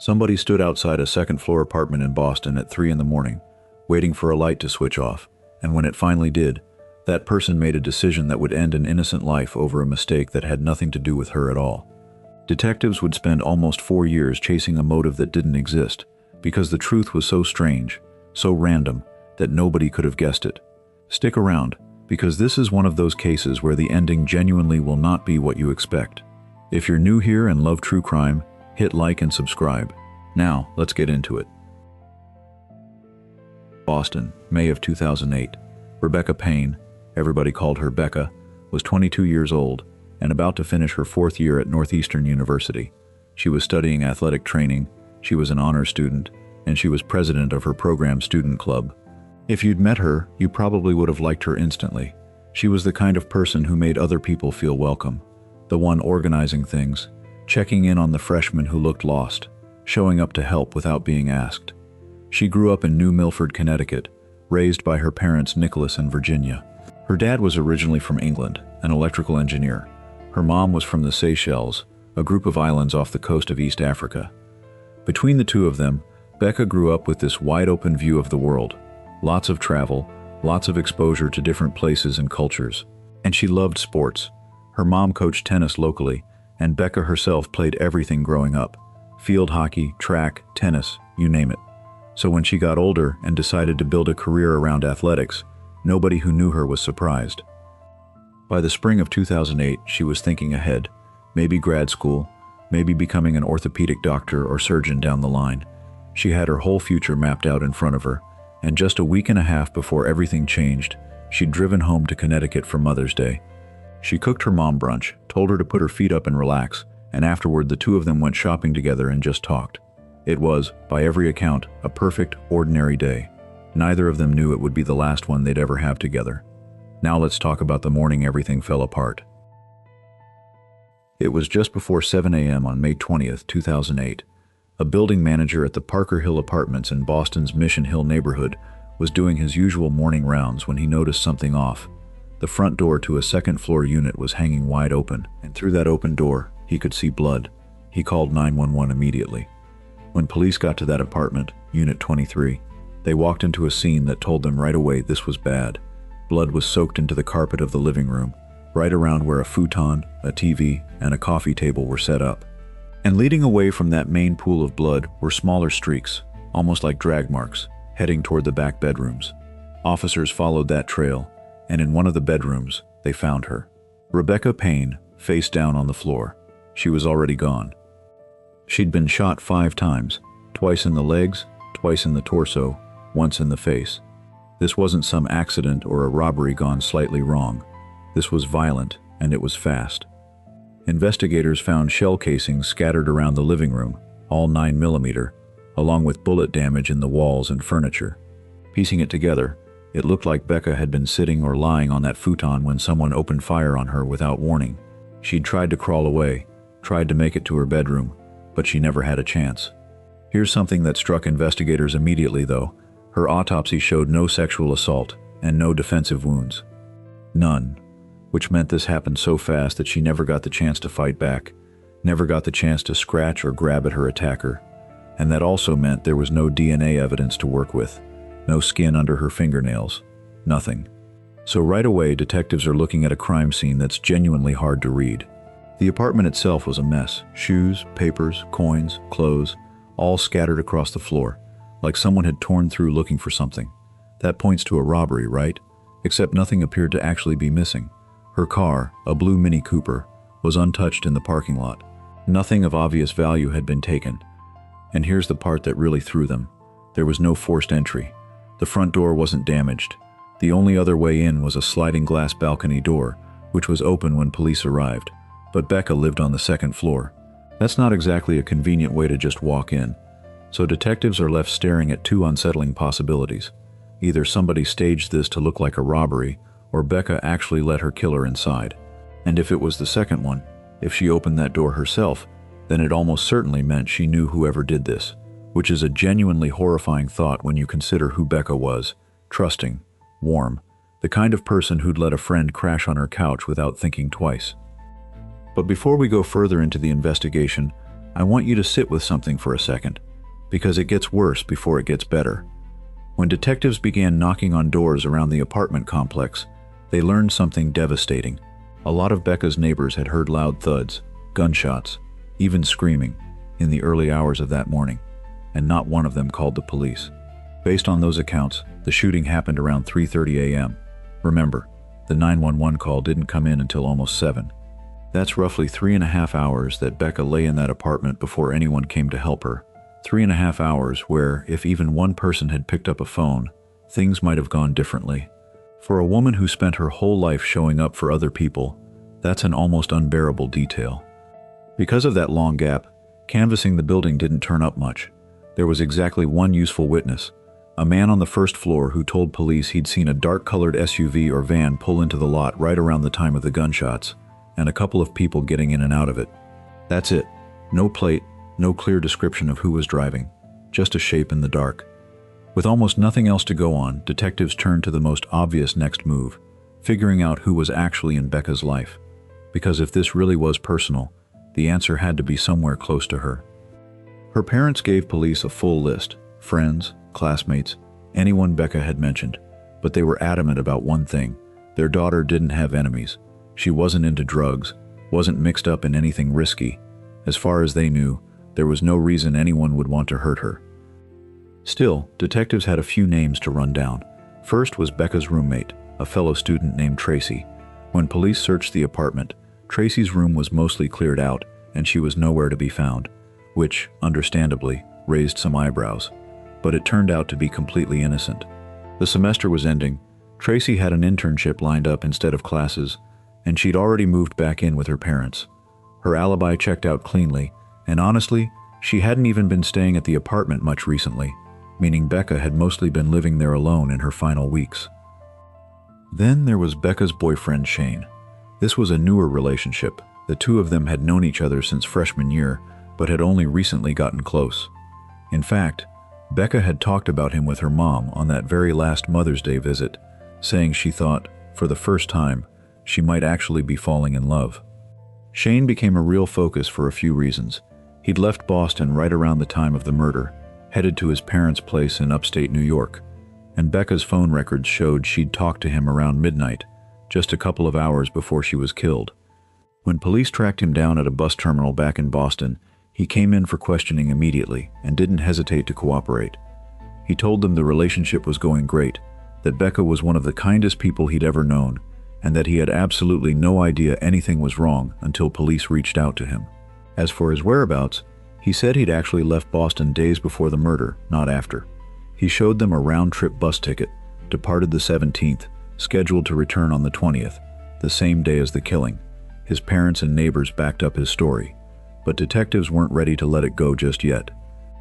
Somebody stood outside a second-floor apartment in Boston at 3 in the morning, waiting for a light to switch off, and when it finally did, that person made a decision that would end an innocent life over a mistake that had nothing to do with her at all. Detectives would spend almost 4 years chasing a motive that didn't exist, because the truth was so strange, so random, that nobody could have guessed it. Stick around, because this is one of those cases where the ending genuinely will not be what you expect. If you're new here and love true crime, hit like and subscribe. Now, let's get into it. Boston, May of 2008. Rebecca Payne, everybody called her Becca, was 22 years old and about to finish her 4th year at Northeastern University. She was studying athletic training, she was an honor student, and she was president of her program student club. If you'd met her, you probably would have liked her instantly. She was the kind of person who made other people feel welcome, the one organizing things, checking in on the freshmen who looked lost, showing up to help without being asked. She grew up in New Milford, Connecticut, raised by her parents Nicholas and Virginia. Her dad was originally from England, an electrical engineer. Her mom was from the Seychelles, a group of islands off the coast of East Africa. Between the two of them, Becca grew up with this wide-open view of the world. Lots of travel, lots of exposure to different places and cultures. And she loved sports. Her mom coached tennis locally, and Becca herself played everything growing up. Field hockey, track, tennis, you name it. So when she got older and decided to build a career around athletics, nobody who knew her was surprised. By the spring of 2008, she was thinking ahead, maybe grad school, maybe becoming an orthopedic doctor or surgeon down the line. She had her whole future mapped out in front of her, and just a week and a half before everything changed, she'd driven home to Connecticut for Mother's Day. She cooked her mom brunch, told her to put her feet up and relax, and afterward the two of them went shopping together and just talked. It was, by every account, a perfect, ordinary day. Neither of them knew it would be the last one they'd ever have together. Now let's talk about the morning everything fell apart. It was just before 7 a.m. on May 20th, 2008. A building manager at the Parker Hill Apartments in Boston's Mission Hill neighborhood was doing his usual morning rounds when he noticed something off. The front door to a second-floor unit was hanging wide open, and through that open door, he could see blood. He called 911 immediately. When police got to that apartment, Unit 23, they walked into a scene that told them right away this was bad. Blood was soaked into the carpet of the living room, right around where a futon, a TV, and a coffee table were set up. And leading away from that main pool of blood were smaller streaks, almost like drag marks, heading toward the back bedrooms. Officers followed that trail, and in one of the bedrooms, they found her. Rebecca Payne, face down on the floor. She was already gone. She'd been shot 5 times, twice in the legs, twice in the torso, once in the face. This wasn't some accident or a robbery gone slightly wrong. This was violent, and it was fast. Investigators found shell casings scattered around the living room, all 9mm, along with bullet damage in the walls and furniture. Piecing it together, it looked like Becca had been sitting or lying on that futon when someone opened fire on her without warning. She'd tried to crawl away, tried to make it to her bedroom, but she never had a chance. Here's something that struck investigators immediately, though. Her autopsy showed no sexual assault and no defensive wounds. None. Which meant this happened so fast that she never got the chance to fight back, never got the chance to scratch or grab at her attacker. And that also meant there was no DNA evidence to work with, no skin under her fingernails, nothing. So right away, detectives are looking at a crime scene that's genuinely hard to read. The apartment itself was a mess. Shoes, papers, coins, clothes, all scattered across the floor, like someone had torn through looking for something. That points to a robbery, right? Except nothing appeared to actually be missing. Her car, a blue Mini Cooper, was untouched in the parking lot. Nothing of obvious value had been taken. And here's the part that really threw them. There was no forced entry. The front door wasn't damaged. The only other way in was a sliding glass balcony door, which was open when police arrived. But Becca lived on the 2nd floor. That's not exactly a convenient way to just walk in. So detectives are left staring at 2 unsettling possibilities. Either somebody staged this to look like a robbery, or Becca actually let her killer inside. And if it was the second one, if she opened that door herself, then it almost certainly meant she knew whoever did this, which is a genuinely horrifying thought when you consider who Becca was: trusting, warm, the kind of person who'd let a friend crash on her couch without thinking twice. But before we go further into the investigation, I want you to sit with something for a second, because it gets worse before it gets better. When detectives began knocking on doors around the apartment complex, they learned something devastating. A lot of Becca's neighbors had heard loud thuds, gunshots, even screaming, in the early hours of that morning, and not one of them called the police. Based on those accounts, the shooting happened around 3:30 a.m. Remember, the 911 call didn't come in until almost 7. That's roughly 3.5 hours that Becca lay in that apartment before anyone came to help her. 3.5 hours where, if even one person had picked up a phone, things might have gone differently. For a woman who spent her whole life showing up for other people, that's an almost unbearable detail. Because of that long gap, canvassing the building didn't turn up much. There was exactly one useful witness, a man on the first floor who told police he'd seen a dark-colored SUV or van pull into the lot right around the time of the gunshots, and a couple of people getting in and out of it. That's it. No plate, no clear description of who was driving, just a shape in the dark. With almost nothing else to go on, detectives turned to the most obvious next move, figuring out who was actually in Becca's life. Because if this really was personal, the answer had to be somewhere close to her. Her parents gave police a full list: friends, classmates, anyone Becca had mentioned, but they were adamant about one thing: their daughter didn't have enemies. She wasn't into drugs, wasn't mixed up in anything risky. As far as they knew, there was no reason anyone would want to hurt her. Still, detectives had a few names to run down. First was Becca's roommate, a fellow student named Tracy. When police searched the apartment, Tracy's room was mostly cleared out, and she was nowhere to be found, which, understandably, raised some eyebrows. But it turned out to be completely innocent. The semester was ending. Tracy had an internship lined up instead of classes, and she'd already moved back in with her parents. Her alibi checked out cleanly, and honestly, she hadn't even been staying at the apartment much recently, meaning Becca had mostly been living there alone in her final weeks. Then there was Becca's boyfriend, Shane. This was a newer relationship. The two of them had known each other since freshman year, but had only recently gotten close. In fact, Becca had talked about him with her mom on that very last Mother's Day visit, saying she thought, for the first time, she might actually be falling in love. Shane became a real focus for a few reasons. He'd left Boston right around the time of the murder, headed to his parents' place in upstate New York, and Becca's phone records showed she'd talked to him around midnight, just a couple of hours before she was killed. When police tracked him down at a bus terminal back in Boston, he came in for questioning immediately and didn't hesitate to cooperate. He told them the relationship was going great, that Becca was one of the kindest people he'd ever known, and that he had absolutely no idea anything was wrong until police reached out to him. As for his whereabouts, he said he'd actually left Boston days before the murder, not after. He showed them a round-trip bus ticket, departed the 17th, scheduled to return on the 20th, the same day as the killing. His parents and neighbors backed up his story, but detectives weren't ready to let it go just yet.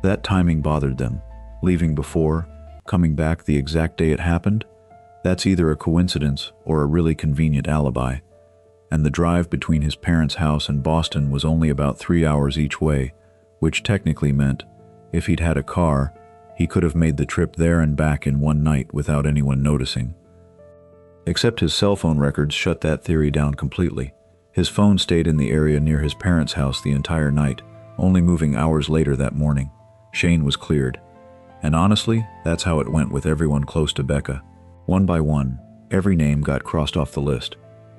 That timing bothered them. Leaving before, coming back the exact day it happened? That's either a coincidence or a really convenient alibi. And the drive between his parents' house and Boston was only about 3 hours each way, which technically meant, if he'd had a car, he could have made the trip there and back in one night without anyone noticing. Except his cell phone records shut that theory down completely. His phone stayed in the area near his parents' house the entire night, only moving hours later that morning. Shane was cleared. And honestly, that's how it went with everyone close to Becca. One by one, every name got crossed off the list,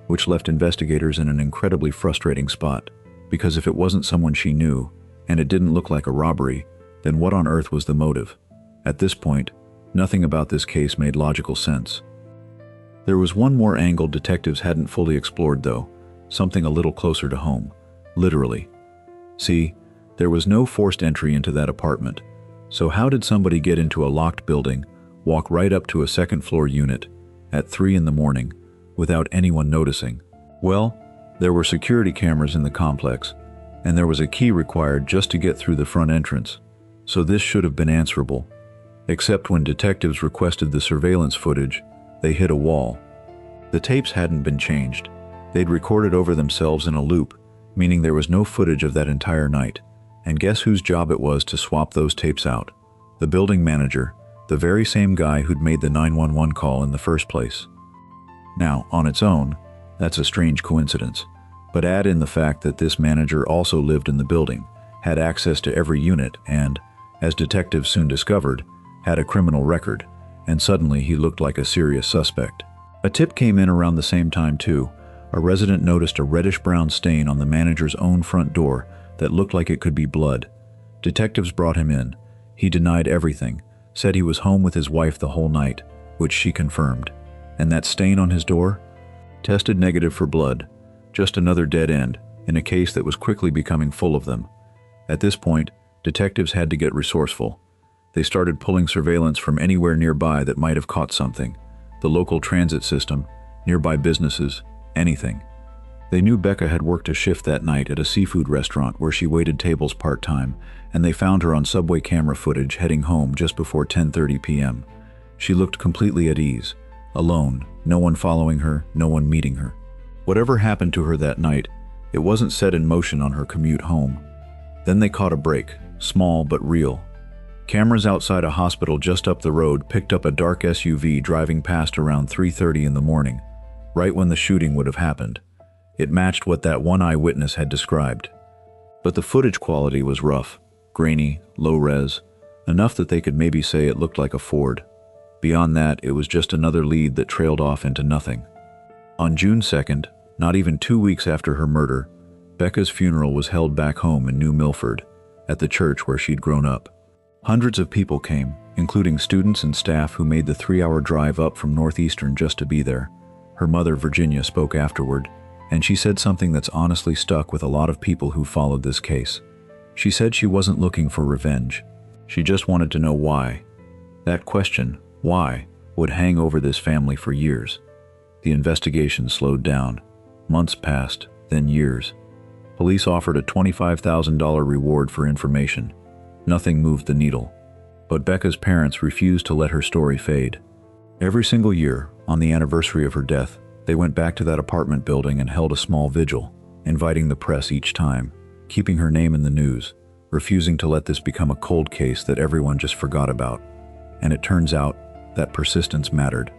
which left investigators in an incredibly frustrating spot, because if it wasn't someone she knew, and it didn't look like a robbery, then what on earth was the motive? At this point, nothing about this case made logical sense. There was one more angle detectives hadn't fully explored though, something a little closer to home, literally. See, there was no forced entry into that apartment, so how did somebody get into a locked building, walk right up to a second-floor unit, at 3 in the morning, without anyone noticing? Well, there were security cameras in the complex, and there was a key required just to get through the front entrance, so this should have been answerable. Except when detectives requested the surveillance footage, they hit a wall. The tapes hadn't been changed. They'd recorded over themselves in a loop, meaning there was no footage of that entire night. And guess whose job it was to swap those tapes out? The building manager, the very same guy who'd made the 911 call in the first place. Now, on its own, that's a strange coincidence, but add in the fact that this manager also lived in the building, had access to every unit and, as detectives soon discovered, had a criminal record, and suddenly he looked like a serious suspect. A tip came in around the same time too. A resident noticed a reddish-brown stain on the manager's own front door that looked like it could be blood. Detectives brought him in. He denied everything, said he was home with his wife the whole night, which she confirmed. And that stain on his door? Tested negative for blood. Just another dead end in a case that was quickly becoming full of them. At this point, detectives had to get resourceful. They started pulling surveillance from anywhere nearby that might have caught something. The local transit system, nearby businesses, anything. They knew Becca had worked a shift that night at a seafood restaurant where she waited tables part-time, and they found her on subway camera footage heading home just before 10:30 p.m. She looked completely at ease, alone, no one following her, no one meeting her. Whatever happened to her that night, it wasn't set in motion on her commute home. Then they caught a break, small but real. Cameras outside a hospital just up the road picked up a dark SUV driving past around 3:30 in the morning, right when the shooting would have happened. It matched what that one eyewitness had described. But the footage quality was rough, grainy, low-res, enough that they could maybe say it looked like a Ford. Beyond that, it was just another lead that trailed off into nothing. On June 2nd, not even 2 weeks after her murder, Becca's funeral was held back home in New Milford, at the church where she'd grown up. Hundreds of people came, including students and staff who made the 3-hour drive up from Northeastern just to be there. Her mother, Virginia, spoke afterward, and she said something that's honestly stuck with a lot of people who followed this case. She said she wasn't looking for revenge. She just wanted to know why. That question, why, would hang over this family for years. The investigation slowed down. Months passed, then years. Police offered a $25,000 reward for information. Nothing moved the needle. But Becca's parents refused to let her story fade. Every single year, on the anniversary of her death, they went back to that apartment building and held a small vigil, inviting the press each time, keeping her name in the news, refusing to let this become a cold case that everyone just forgot about. And it turns out that persistence mattered.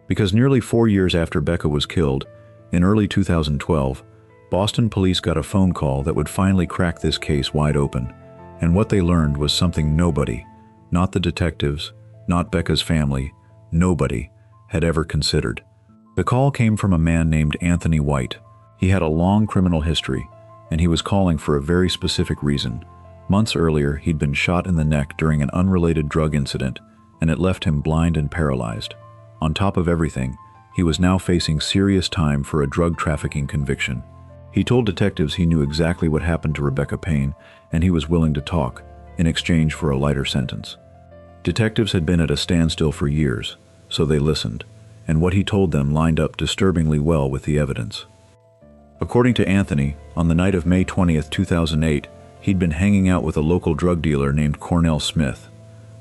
Because nearly 4 years after Becca was killed, in early 2012, Boston police got a phone call that would finally crack this case wide open. And what they learned was something nobody, not the detectives, not Becca's family, nobody, had ever considered. The call came from a man named Anthony White. He had a long criminal history, and he was calling for a very specific reason. Months earlier, he'd been shot in the neck during an unrelated drug incident, and it left him blind and paralyzed. On top of everything, he was now facing serious time for a drug trafficking conviction. He told detectives he knew exactly what happened to Rebecca Payne, and he was willing to talk, in exchange for a lighter sentence. Detectives had been at a standstill for years, so they listened, and what he told them lined up disturbingly well with the evidence. According to Anthony, on the night of May 20th, 2008, he'd been hanging out with a local drug dealer named Cornell Smith.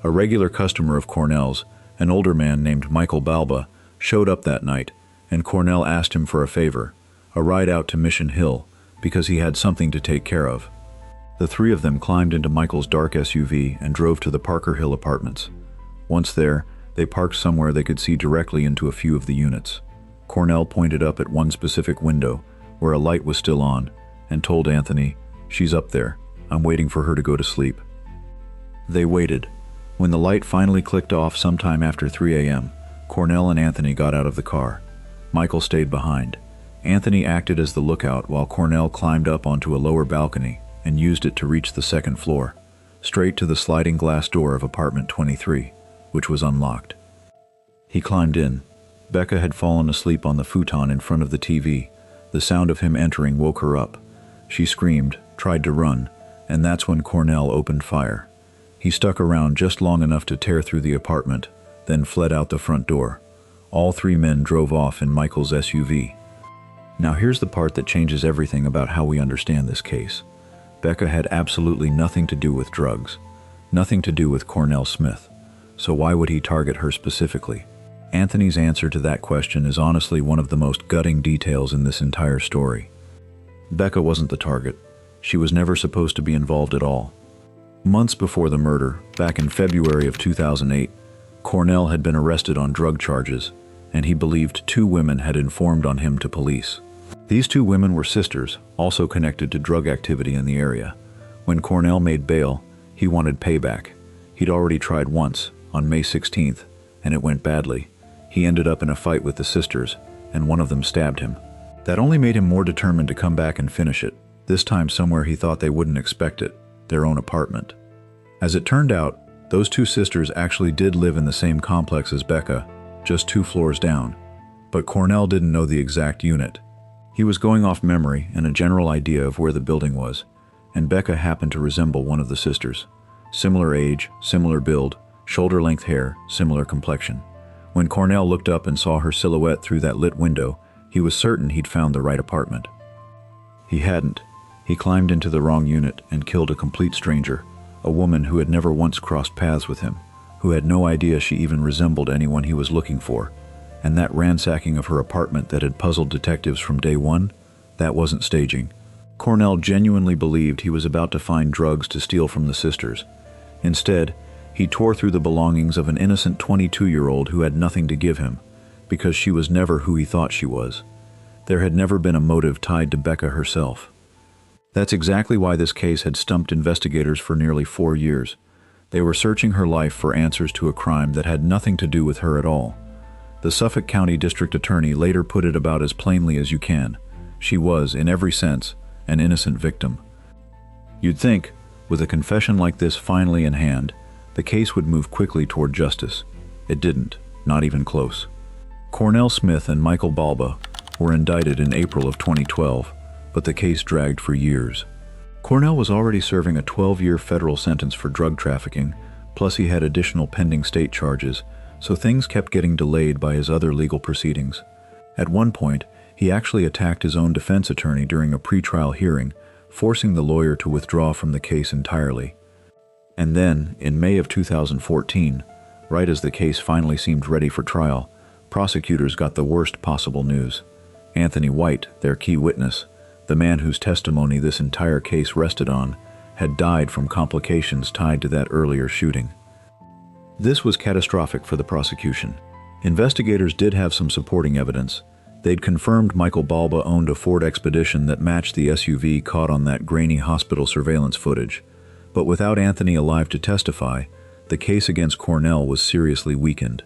A regular customer of Cornell's, an older man named Michael Balba, showed up that night, and Cornell asked him for a favor, a ride out to Mission Hill, because he had something to take care of. The three of them climbed into Michael's dark SUV and drove to the Parker Hill apartments. Once there, they parked somewhere they could see directly into a few of the units. Cornell pointed up at one specific window, where a light was still on, and told Anthony, "She's up there. I'm waiting for her to go to sleep." They waited. When the light finally clicked off sometime after 3 a.m., Cornell and Anthony got out of the car. Michael stayed behind. Anthony acted as the lookout while Cornell climbed up onto a lower balcony and used it to reach the second floor, straight to the sliding glass door of apartment 23, which was unlocked. He climbed in. Becca had fallen asleep on the futon in front of the TV. The sound of him entering woke her up. She screamed, tried to run, and that's when Cornell opened fire. He stuck around just long enough to tear through the apartment, then fled out the front door. All three men drove off in Michael's SUV. Now here's the part that changes everything about how we understand this case. Becca had absolutely nothing to do with drugs, nothing to do with Cornell Smith. So why would he target her specifically? Anthony's answer to that question is honestly one of the most gutting details in this entire story. Becca wasn't the target. She was never supposed to be involved at all. Months before the murder, back in February of 2008, Cornell had been arrested on drug charges, and he believed 2 women had informed on him to police. These 2 women were sisters, also connected to drug activity in the area. When Cornell made bail, he wanted payback. He'd already tried once, on May 16th, and it went badly. He ended up in a fight with the sisters, and one of them stabbed him. That only made him more determined to come back and finish it, this time somewhere he thought they wouldn't expect it, their own apartment. As it turned out, those two sisters actually did live in the same complex as Becca, just 2 floors down. But Cornell didn't know the exact unit. He was going off memory and a general idea of where the building was, and Becca happened to resemble one of the sisters. Similar age, similar build, shoulder-length hair, similar complexion. When Cornell looked up and saw her silhouette through that lit window, he was certain he'd found the right apartment. He hadn't. He climbed into the wrong unit and killed a complete stranger, a woman who had never once crossed paths with him, who had no idea she even resembled anyone he was looking for. And that ransacking of her apartment that had puzzled detectives from day one, that wasn't staging. Cornell genuinely believed he was about to find drugs to steal from the sisters. Instead, he tore through the belongings of an innocent 22-year-old who had nothing to give him, because she was never who he thought she was. There had never been a motive tied to Becca herself. That's exactly why this case had stumped investigators for nearly 4 years. They were searching her life for answers to a crime that had nothing to do with her at all. The Suffolk County District Attorney later put it about as plainly as you can. She was, in every sense, an innocent victim. You'd think, with a confession like this finally in hand, the case would move quickly toward justice. It didn't, not even close. Cornell Smith and Michael Balba were indicted in April of 2012, but the case dragged for years. Cornell was already serving a 12-year federal sentence for drug trafficking, plus he had additional pending state charges, so things kept getting delayed by his other legal proceedings. At one point, he actually attacked his own defense attorney during a pretrial hearing, forcing the lawyer to withdraw from the case entirely. And then, in May of 2014, right as the case finally seemed ready for trial, prosecutors got the worst possible news. Anthony White, their key witness, the man whose testimony this entire case rested on, had died from complications tied to that earlier shooting. This was catastrophic for the prosecution. Investigators did have some supporting evidence. They'd confirmed Michael Balba owned a Ford Expedition that matched the SUV caught on that grainy hospital surveillance footage. But without Anthony alive to testify, the case against Cornell was seriously weakened.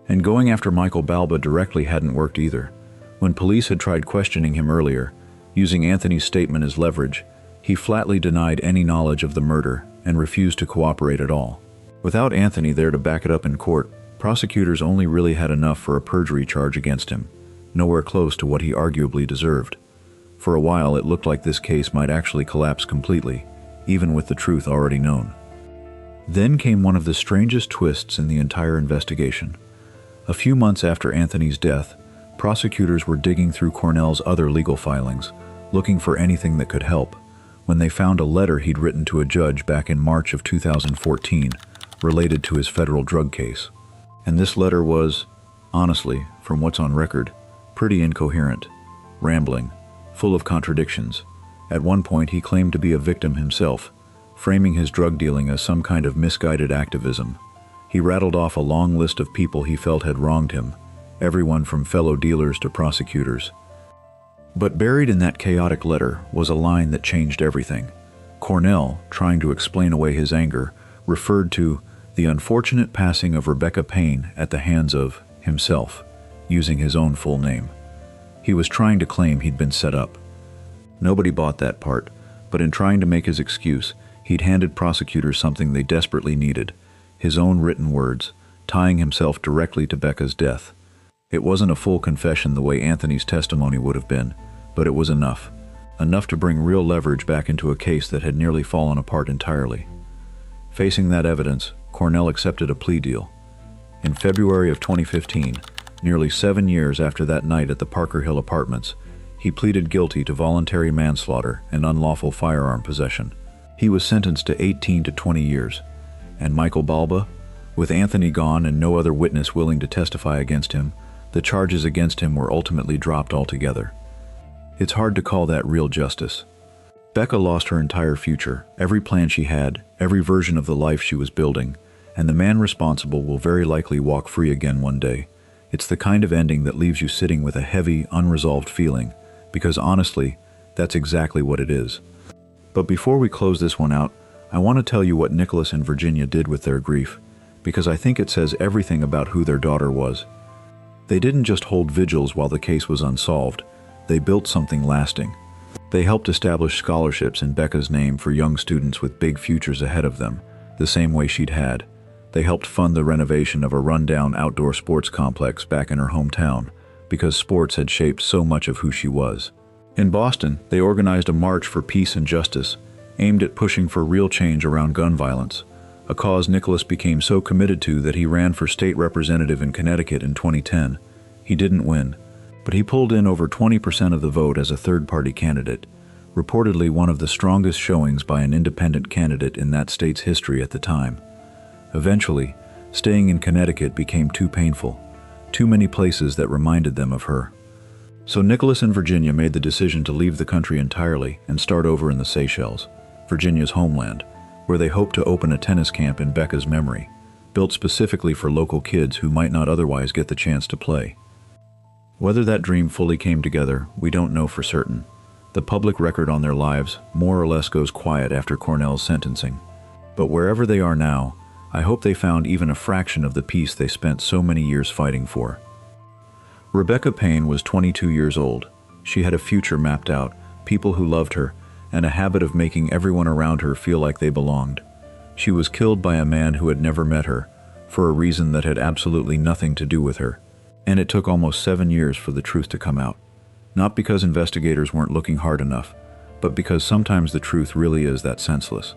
And going after Michael Balba directly hadn't worked either. When police had tried questioning him earlier, using Anthony's statement as leverage, he flatly denied any knowledge of the murder and refused to cooperate at all. Without Anthony there to back it up in court, prosecutors only really had enough for a perjury charge against him, nowhere close to what he arguably deserved. For a while it looked like this case might actually collapse completely, even with the truth already known. Then came one of the strangest twists in the entire investigation. A few months after Anthony's death, prosecutors were digging through Cornell's other legal filings, looking for anything that could help, when they found a letter he'd written to a judge back in March of 2014, related to his federal drug case. And this letter was, honestly, from what's on record, pretty incoherent, rambling, full of contradictions. At one point he claimed to be a victim himself, framing his drug dealing as some kind of misguided activism. He rattled off a long list of people he felt had wronged him, everyone from fellow dealers to prosecutors. But buried in that chaotic letter was a line that changed everything. Cornell, trying to explain away his anger, referred to the unfortunate passing of Rebecca Payne at the hands of himself, using his own full name. He was trying to claim he'd been set up. Nobody bought that part, but in trying to make his excuse, he'd handed prosecutors something they desperately needed, his own written words, tying himself directly to Becca's death. It wasn't a full confession the way Anthony's testimony would have been, but it was enough. Enough to bring real leverage back into a case that had nearly fallen apart entirely. Facing that evidence, Cornell accepted a plea deal. In February of 2015, nearly 7 years after that night at the Parker Hill Apartments, he pleaded guilty to voluntary manslaughter and unlawful firearm possession. He was sentenced to 18 to 20 years. And Michael Balba, with Anthony gone and no other witness willing to testify against him, the charges against him were ultimately dropped altogether. It's hard to call that real justice. Becca lost her entire future, every plan she had, every version of the life she was building, and the man responsible will very likely walk free again one day. It's the kind of ending that leaves you sitting with a heavy, unresolved feeling, because honestly, that's exactly what it is. But before we close this one out, I want to tell you what Nicholas and Virginia did with their grief, because I think it says everything about who their daughter was. They didn't just hold vigils while the case was unsolved, they built something lasting. They helped establish scholarships in Becca's name for young students with big futures ahead of them, the same way she'd had. They helped fund the renovation of a rundown outdoor sports complex back in her hometown, because sports had shaped so much of who she was. In Boston, they organized a march for peace and justice, aimed at pushing for real change around gun violence, a cause Nicholas became so committed to that he ran for state representative in Connecticut in 2010. He didn't win, but he pulled in over 20% of the vote as a third-party candidate, reportedly one of the strongest showings by an independent candidate in that state's history at the time. Eventually, staying in Connecticut became too painful, too many places that reminded them of her. So Nicholas and Virginia made the decision to leave the country entirely and start over in the Seychelles, Virginia's homeland, where they hoped to open a tennis camp in Becca's memory, built specifically for local kids who might not otherwise get the chance to play. Whether that dream fully came together, we don't know for certain. The public record on their lives more or less goes quiet after Cornell's sentencing. But wherever they are now, I hope they found even a fraction of the peace they spent so many years fighting for. Rebecca Payne was 22 years old. She had a future mapped out, people who loved her, and a habit of making everyone around her feel like they belonged. She was killed by a man who had never met her, for a reason that had absolutely nothing to do with her. And it took almost 7 years for the truth to come out. Not because investigators weren't looking hard enough, but because sometimes the truth really is that senseless.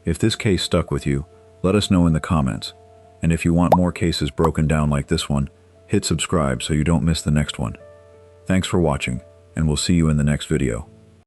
If this case stuck with you, let us know in the comments. And if you want more cases broken down like this one, hit subscribe so you don't miss the next one. Thanks for watching, and we'll see you in the next video.